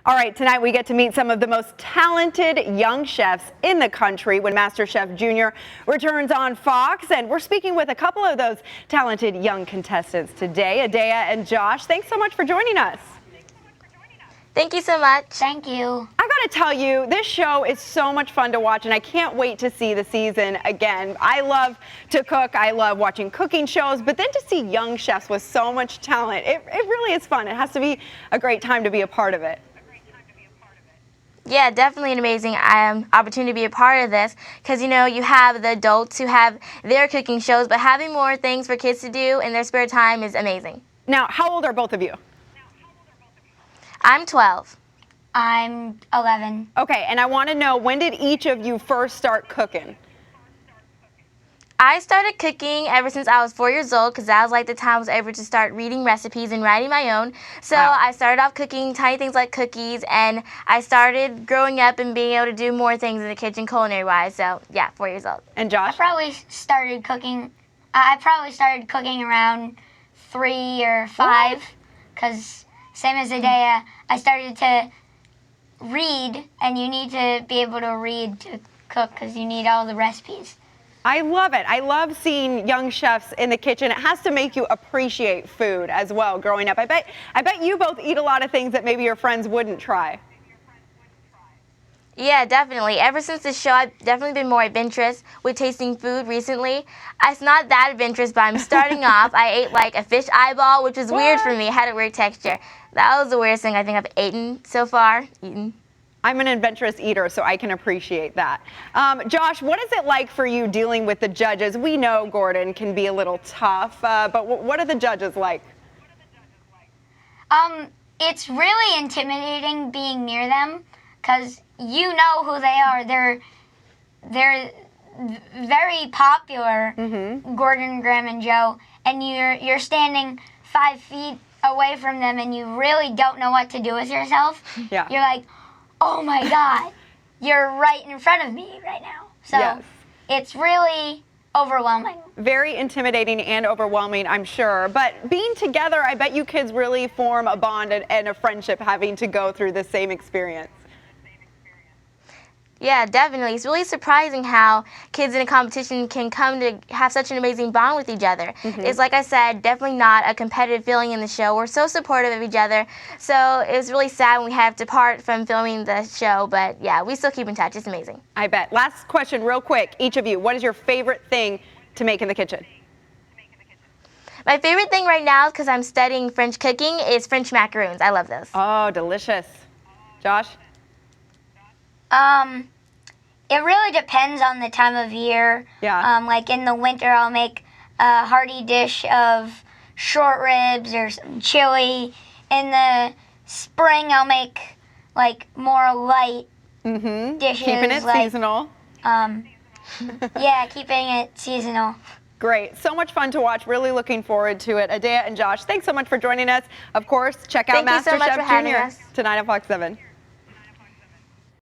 All right, tonight we get to meet some of the most talented young chefs in the country when MasterChef Junior returns on Fox. And we're speaking with a couple of those talented young contestants today, Adaiah and Josh. Thanks so much for joining us. Thank you so much. Thank you. I gotta tell you, this show is so much fun to watch, and I can't wait to see the season again. I love to cook. I love watching cooking shows, but then to see young chefs with so much talent, it really is fun. It has to be a great time to be a part of it. Yeah, definitely an amazing opportunity to be a part of this because, you know, you have the adults who have their cooking shows, but having more things for kids to do in their spare time is amazing. Now, how old are both of you? I'm 12. I'm 11. Okay, and I want to know, when did each of you first start cooking? I started cooking ever since I was 4 years old because that was like the time I was able to start reading recipes and writing my own. So Wow. I started off cooking tiny things like cookies, and I started growing up and being able to do more things in the kitchen culinary-wise. So yeah, 4 years old. And I Josh? probably started cooking around 3 or 5 because same as Adaiah, I started to read, and you need to be able to read to cook because you need all the recipes. I love it. I love seeing young chefs in the kitchen. It has to make you appreciate food as well growing up. I bet you both eat a lot of things that maybe your friends wouldn't try. Yeah, definitely. Ever since the show, I've definitely been more adventurous with tasting food recently. It's not that adventurous, but I'm starting off. I ate like a fish eyeball, which was weird for me. It had a weird texture. That was the weirdest thing I think I've eaten so far. I'm an adventurous eater, so I can appreciate that. Josh, what is it like for you dealing with the judges? We know Gordon can be a little tough, but what are the judges like? It's really intimidating being near them because you know who they are. They're very popular, Gordon, Graham, and Joe, and you're standing 5 feet away from them, and you really don't know what to do with yourself. Yeah. You're like, oh my God, you're right in front of me right now. So Yes. It's really overwhelming. Very intimidating and overwhelming, I'm sure. But being together, I bet you kids really form a bond and a friendship having to go through the same experience. Yeah, definitely. It's really surprising how kids in a competition can come to have such an amazing bond with each other. It's, like I said, definitely not a competitive feeling in the show. We're so supportive of each other. So it was really sad when we had to part from filming the show. But yeah, we still keep in touch. It's amazing. I bet. Last question real quick. Each of you, what is your favorite thing to make in the kitchen? My favorite thing right now, because I'm studying French cooking, is French macaroons. I love those. Oh, delicious. Josh? It really depends on the time of year. Yeah. Like in the winter, I'll make a hearty dish of short ribs or some chili. In the spring, I'll make like more light dishes. Keeping it like, seasonal. Yeah, keeping it seasonal. Great. So much fun to watch. Really looking forward to it. Adaiah and Josh, thanks so much for joining us. Of course, check out Thank you so much MasterChef for having Junior us. tonight on Fox 7.